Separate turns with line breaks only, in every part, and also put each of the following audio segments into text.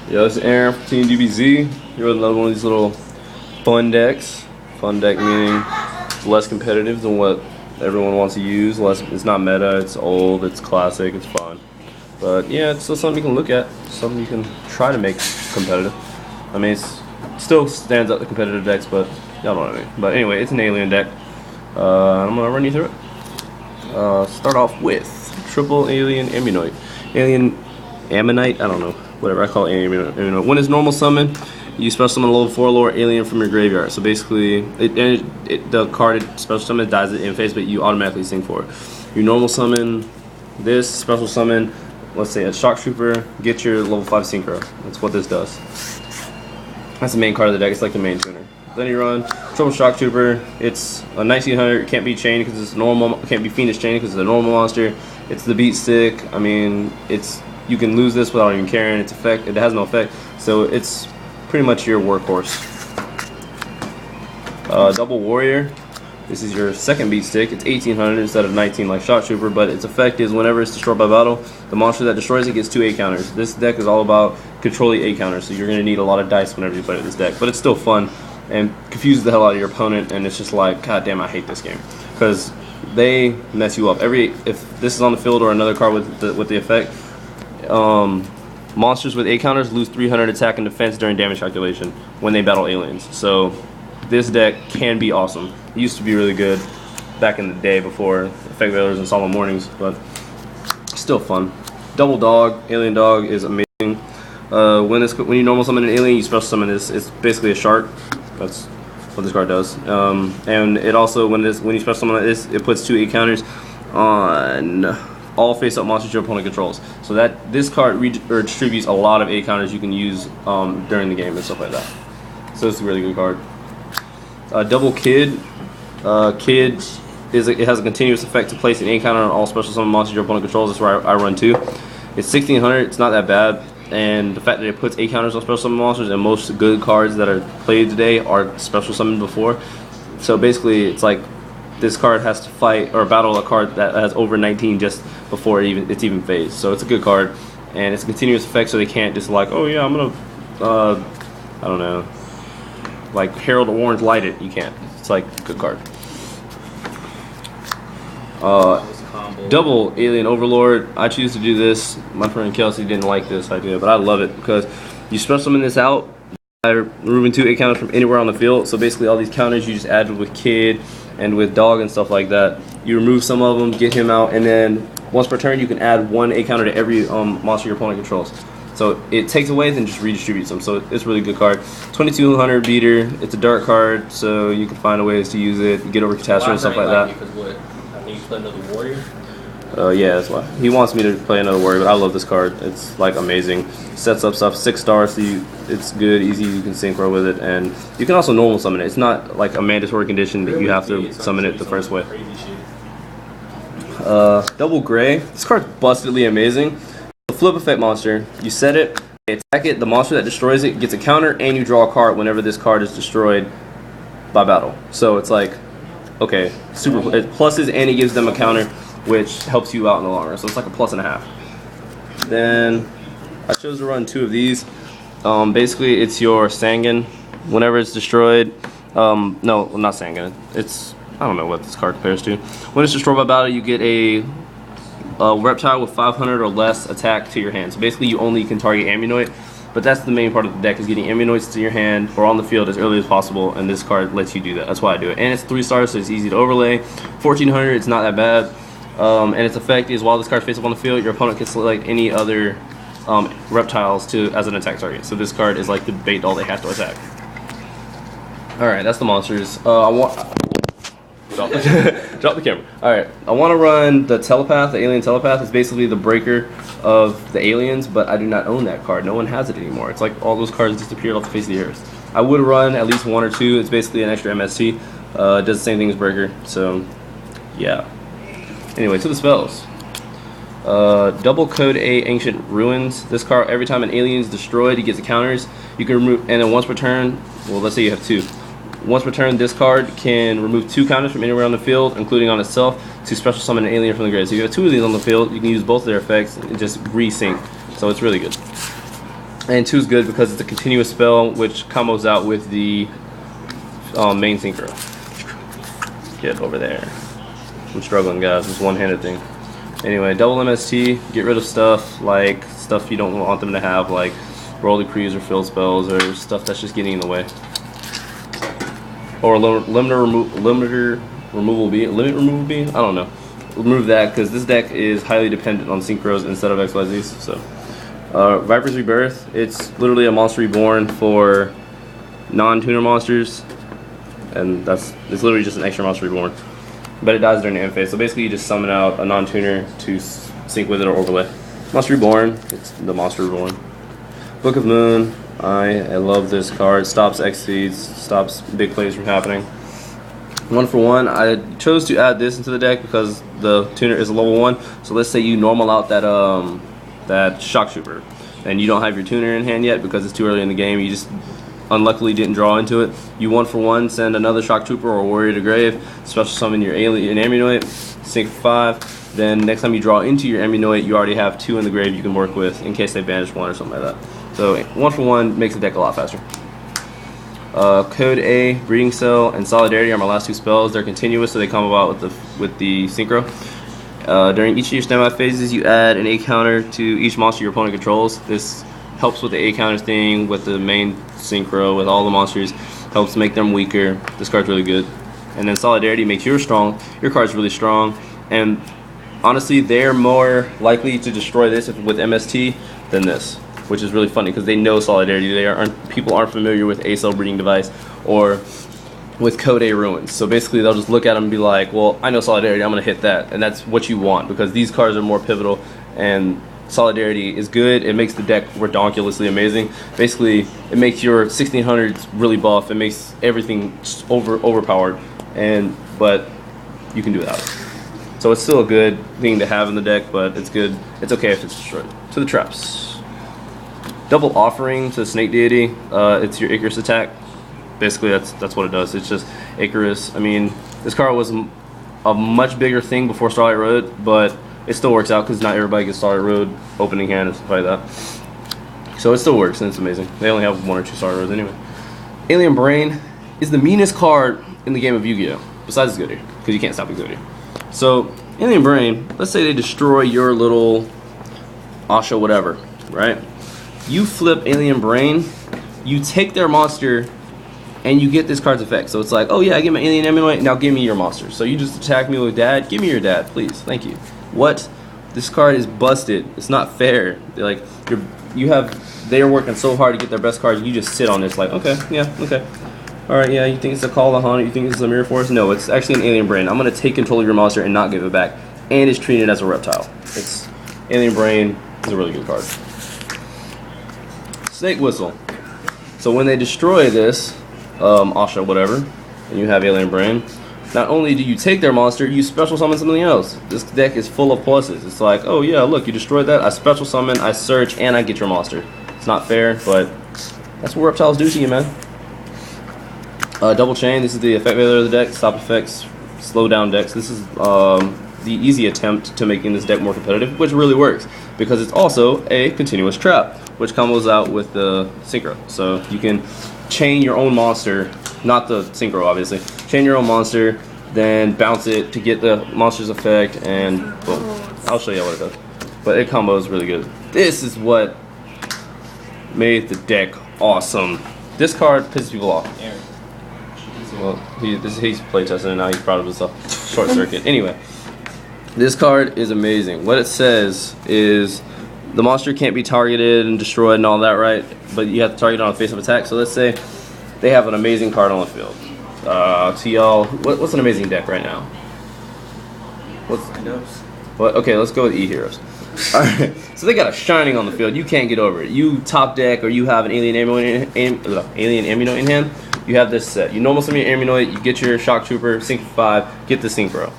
Yo, it's Aaron from Teamdbz. Here with another one of these little fun decks. Fun deck meaning it's less competitive than what everyone wants to use. It's not meta, it's old, it's classic, it's fun. But yeah, it's still something you can look at, something you can try to make competitive. I mean, it still stands up to competitive decks, but y'all know what I mean. But anyway, it's an alien deck. I'm going to run you through it. Start off with triple alien ammonite. Alien ammonite, I don't know. Whatever, I call it alien. When it's normal summon, you special summon a level 4 lower alien from your graveyard. So basically, the card special summon dies in phase, but you automatically sync for it. You normal summon this, special summon, let's say a shock trooper, get your level 5 synchro. That's what this does. That's the main card of the deck, it's like the main tuner. Then you run triple shock trooper. It's a 1900, it can't be chained because it's normal, it can't be fiendish chained because it's a normal monster. It's the beat stick. I mean, you can lose this without even caring. It has no effect, so it's pretty much your workhorse. Double warrior. This is your second beat stick. It's 1800 instead of 19 like Shock Trooper, but its effect is whenever it's destroyed by battle, the monster that destroys it gets 2 8 counters. This deck is all about controlling 8 counters, so you're going to need a lot of dice whenever you play this deck. But it's still fun and confuses the hell out of your opponent, and it's just like, god damn, I hate this game because they mess you up. If this is on the field or another card with the effect. Monsters with 8 counters lose 300 attack and defense during damage calculation when they battle aliens. So this deck can be awesome. It used to be really good back in the day before effect veilers and solemn warnings, but still fun. Double dog, alien dog is amazing. When you normal summon an alien, you special summon this. It's basically a shark. That's what this card does. And it also when you special summon this, it puts 2 8 counters on all face-up monsters your opponent controls. So that this card distributes a lot of 8 counters you can use during the game and stuff like that. So it's a really good card. Double Kid. Kid it has a continuous effect to place an 8 counter on all special summon monsters your opponent controls. That's where I run too. It's 1600. It's not that bad. And the fact that it puts 8 counters on special summon monsters, and most good cards that are played today are special summoned before. So basically, it's like this card has to fight or battle a card that has over 19 just before it's even phased. So it's a good card, and it's a continuous effect, so they can't just like, oh yeah, I'm gonna, I don't know, like Herald Orange light it. You can't. It's like a good card. Double Alien Overlord. I choose to do this. My friend Kelsey didn't like this idea, but I love it because you special summon this out by removing 2 8 counters from anywhere on the field. So basically, all these counters you just add with Kid and with Dog and stuff like that. You remove some of them, get him out, and then once per turn you can add 1 8 counter to every monster your opponent controls. So it takes away and just redistributes them. So it's a really good card. 2200 beater. It's a dark card, so you can find ways to use it, get over catastrophe and stuff like that.
Because what? I mean, you play another warrior.
Yeah, that's why he wants me to play another warrior, but I love this card. It's like amazing. Sets up stuff 6 stars, so it's good, easy. You can synchro with it, and you can also normal summon it. It's not like a mandatory condition that you have to summon it the first way. Double Gray. This card's bustedly amazing. The flip effect monster. You set it, attack it. The monster that destroys it gets a counter, and you draw a card whenever this card is destroyed by battle. So it's like, okay, super. It pluses, and it gives them a counter, which helps you out in the long run. So it's like a +1.5. Then I chose to run 2 of these. Basically, it's your Sangan. Whenever it's destroyed, no, not Sangan. I don't know what this card compares to. When it's destroyed by battle, you get a reptile with 500 or less attack to your hand. So basically, you only can target Ammonite. But that's the main part of the deck, is getting Ammonites to your hand or on the field as early as possible, and this card lets you do that. That's why I do it. And it's 3 stars, so it's easy to overlay. 1400, it's not that bad. And its effect is while this card is face up on the field, your opponent can select any other reptiles as an attack target. So this card is like the bait all they have to attack. Alright, that's the monsters. Drop the camera. Alright, I want to run the Telepath. The Alien Telepath is basically the breaker of the aliens, but I do not own that card. No one has it anymore. It's like all those cards disappeared off the face of the earth. I would run at least 1 or 2. It's basically an extra MST. It does the same thing as breaker. So, yeah. Anyway, to the spells. Double Code A Ancient Ruins. This card, every time an alien is destroyed, he gets the counters. You can remove, and then once per turn, well, let's say you have 2. Once per turn, this card can remove 2 counters from anywhere on the field, including on itself, to special summon an alien from the grave. So you have 2 of these on the field, you can use both of their effects and just resync. So it's really good. And 2 is good because it's a continuous spell, which combos out with the main synchro. Get over there. I'm struggling, guys. It's a one-handed thing. Anyway, double MST. Get rid of stuff like stuff you don't want them to have, like roll decrees or fill spells or stuff that's just getting in the way. Or limit removal B. I don't know. Remove that because this deck is highly dependent on synchros instead of XYZs. So. Viper's Rebirth, it's literally a monster reborn for non-tuner monsters, and it's literally just an extra monster reborn, but it dies during the end phase. So basically you just summon out a non-tuner to sync with it or overlay. Monster reborn, it's the monster reborn. Book of Moon, I love this card. Stops X-Seeds, stops big plays from happening. 1 for 1, I chose to add this into the deck because the tuner is a level 1. So let's say you normal out that Shock Trooper, and you don't have your tuner in hand yet because it's too early in the game. You just unluckily didn't draw into it. You 1 for 1, send another Shock Trooper or Warrior to grave, special summon your alien Ammunoid, sync for 5. Then next time you draw into your Ammunoid, you already have 2 in the grave you can work with in case they banish 1 or something like that. So 1 for 1 makes the deck a lot faster. Code A, Breeding Cell, and Solidarity are my last 2 spells. They're continuous, so they come about with the synchro. During each of your standby phases, you add an A counter to each monster your opponent controls. This helps with the A counter thing, with the main synchro, with all the monsters. Helps make them weaker. This card's really good. And then Solidarity makes you strong. Your card's really strong. And honestly, they're more likely to destroy this with MST than this, which is really funny because they know Solidarity. People aren't familiar with A-Cell Breeding Device or with Code A Ruins. So basically they'll just look at them and be like, well, I know Solidarity, I'm going to hit that. And that's what you want because these cards are more pivotal and Solidarity is good. It makes the deck redonkulously amazing. Basically, it makes your 1600s really buff. It makes everything overpowered, but you can do without it. So it's still a good thing to have in the deck, but it's good. It's okay if it's destroyed. To the traps. Double Offering to Snake Deity. It's your Icarus attack. Basically, that's what it does. It's just Icarus. I mean, this card was a much bigger thing before Starlight Road, but it still works out because not everybody gets Starlight Road opening hand and stuff like that. So it still works and it's amazing. They only have 1 or 2 Starlight Roads anyway. Alien Brain is the meanest card in the game of Yu-Gi-Oh! Besides Exodia, because you can't stop Exodia. So Alien Brain, let's say they destroy your little Asha whatever, right? You flip Alien Brain, you take their monster, and you get this card's effect. So it's like, oh yeah, I get my Alien Ammunoid, now give me your monster. So you just attack me with Dad, give me your Dad, please, thank you. What? This card is busted. It's not fair. Like they are working so hard to get their best cards. You just sit on this like, okay, yeah, okay. All right, yeah, you think it's a Call of Haunted, you think it's a Mirror Force? No, it's actually an Alien Brain. I'm gonna take control of your monster and not give it back. And it's treated as a reptile. It's Alien Brain is a really good card. Snake Whistle. So when they destroy this, Asha, whatever, and you have Alien Brain, not only do you take their monster, you special summon something else. This deck is full of pluses. It's like, oh yeah, look, you destroyed that, I special summon, I search, and I get your monster. It's not fair, but that's what reptiles do to you, man. Double Chain, this is the effect veiler of the deck, stop effects, slow down decks. This is the easy attempt to making this deck more competitive, which really works, because it's also a continuous trap, which combos out with the synchro. So you can chain your own monster, not the synchro obviously, chain your own monster, then bounce it to get the monster's effect, and boom. I'll show you what it does. But it combos really good. This is what made the deck awesome. This card pisses people off. Well, he's playtesting and now he's proud of himself. Short circuit. Anyway, this card is amazing. What it says is the monster can't be targeted and destroyed and all that, right? But you have to target it on a face-up attack. So let's say they have an amazing card on the field. To y'all, what's an amazing deck right now? Okay, let's go with E-Heroes. Alright, so they got a Shining on the field. You can't get over it. You top deck or you have an Alien Ammunoid in hand. You have this set. You normal summon your Ammunoid, you get your Shock Trooper, sync 5, get the Synchro.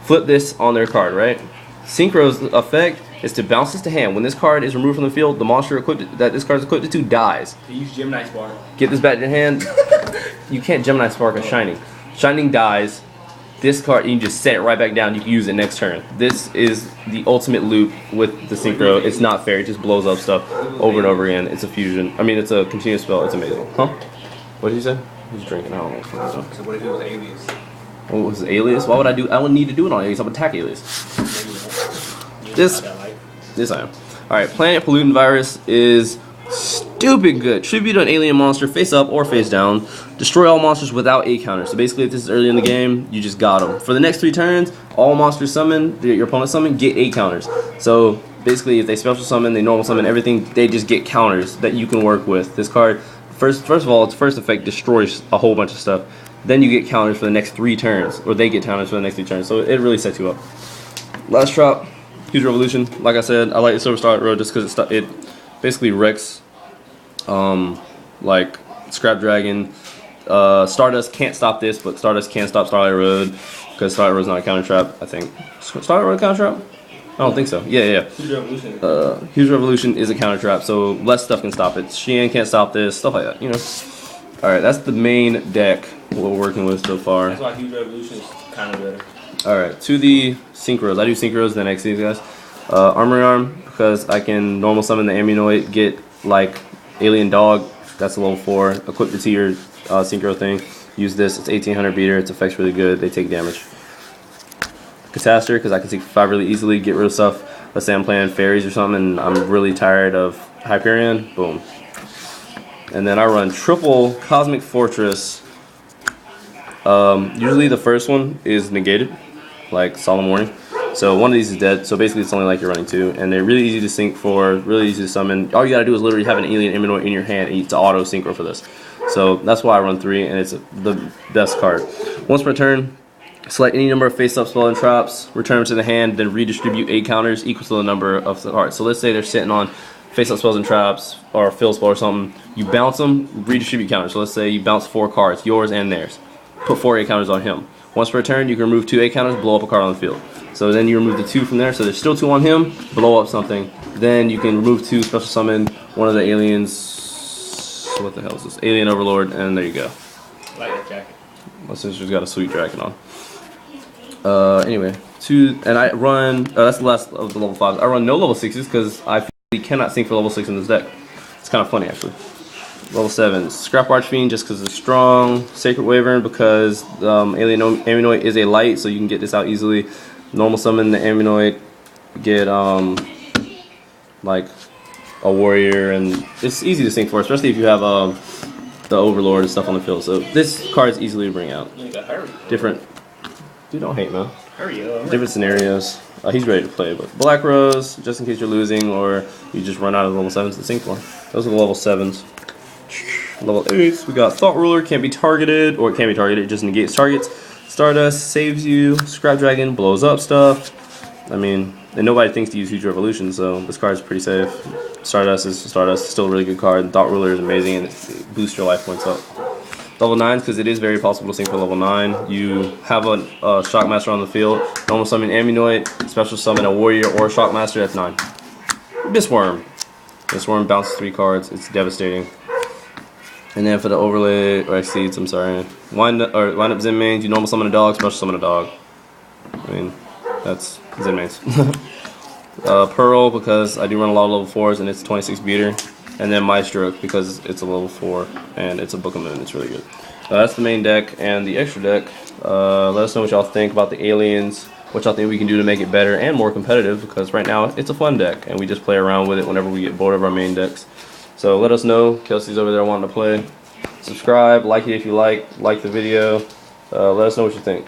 Flip this on their card, right? Synchro's effect is to bounce this to hand. When this card is removed from the field, the monster that this card is equipped to dies.
You use Gemini Spark.
Get this back in your hand. You can't Gemini Spark a Shining. Shining dies. This card, you can just set it right back down. You can use it next turn. This is the ultimate loop with the synchro. It's not fair. It just blows up stuff over and over again. It's a fusion. I mean, it's a continuous spell. It's amazing. Huh? What did you say? He's drinking. I don't know.
So what if it was alias?
What was alias? Why would I do? I wouldn't need to do it on alias. I'm attack alias. This I am. All right. Planet Pollutant Virus is stupid good. Tribute an alien monster face up or face down. Destroy all monsters without 8 counters. So basically, if this is early in the game, you just got them. For the next 3 turns, all monsters summon, your opponent summon, get 8 counters. So basically, if they special summon, they normal summon, everything, they just get counters that you can work with. This card, first of all, its first effect destroys a whole bunch of stuff. Then you get counters for the next 3 turns, or they get counters for the next 3 turns. So it really sets you up. Last drop, Huge Revolution. Like I said, I like the Silver Star Road just because it basically wrecks, like Scrap Dragon. Stardust can't stop this, but Stardust can stop Starlight Road because Starlight Road's not a counter trap. I think Starlight Road a counter trap. I don't think so. Yeah.
Huge Revolution.
Huge Revolution is a counter trap, so less stuff can stop it. Sheehan can't stop this, stuff like that. You know. All right, that's the main deck what we're working with so far.
That's why Huge Revolution is kind of better.
All right, to the synchros. I do synchros, then XCs, guys. Armory Arm because I can normal summon the Ammunoid, get like Alien Dog. That's a level 4. Equip it to your synchro thing. Use this. It's 1800 beater. Its effect's really good. They take damage. Catastor because I can sync 5 really easily. Get rid of stuff. Let's say I'm playing fairies or something and I'm really tired of Hyperion. Boom. And then I run triple Cosmic Fortress. Usually the first one is negated, like Solemn Warning. So one of these is dead. So basically it's only like you're running 2. And they're really easy to sync for, really easy to summon. All you gotta do is literally have an alien Immunoid in your hand and it's auto synchro for this. So that's why I run 3 and it's the best card. Once per turn, select any number of face-up spell and traps, return them to the hand, then redistribute 8 counters equal to the number of the cards. So let's say they're sitting on face-up spells and traps or fill spell or something. You bounce them, redistribute counters. So let's say you bounce 4 cards, yours and theirs. Put 4 8 counters on him. Once per turn, you can remove 2 8 counters, blow up a card on the field. So then you remove the 2 from there, so there's still 2 on him, blow up something. Then you can remove 2, special summon one of the aliens. What the hell is this? Alien Overlord, and there you go.
I like that jacket.
My sister's got a sweet jacket on. Anyway, 2, and I run, that's the last of the level 5s. I run no level 6s because I feel you cannot sync for level 6 in this deck. It's kind of funny actually. Level 7, Scrap Archfiend just because it's strong. Sacred Wyvern because Alien Ammunoid is a light, so you can get this out easily. Normal summon the Ammunoid, get like a warrior, and it's easy to sync for, especially if you have the Overlord and stuff on the field. So this card is easily to bring out. Different. Dude, don't hate, man. Different scenarios. He's ready to play, but Black Rose, just in case you're losing or you just run out of level 7s to sync for. Those are the level 7s. Level 8s, we got Thought Ruler, can't be targeted, or it can be targeted, it just negates targets. Stardust saves you. Scrap Dragon blows up stuff. I mean, and nobody thinks to use Huge Revolution, so this card is pretty safe. Stardust is still a really good card. Thought Ruler is amazing, and it boosts your life points up. Level 9s, because it is very possible to sync for level 9. You have a Shockmaster on the field. Normal summon Ammunoid, special summon a Warrior or a Shockmaster, that's 9. Bisworm. Bisworm bounces 3 cards, it's devastating. And then for the overlay, or exceeds, I'm sorry. Wind up Zen mains, you normal summon a dog, special summon a dog. I mean, that's Zen mains. Pearl, because I do run a lot of level 4s and it's 26 beater. And then Maestro, because it's a level 4 and it's a Book of Moon, it's really good. That's the main deck and the extra deck. Let us know what y'all think about the aliens, what y'all think we can do to make it better and more competitive, because right now it's a fun deck and we just play around with it whenever we get bored of our main decks. So let us know. Kelsey's over there wanting to play. Subscribe, like it if you like the video. Let us know what you think.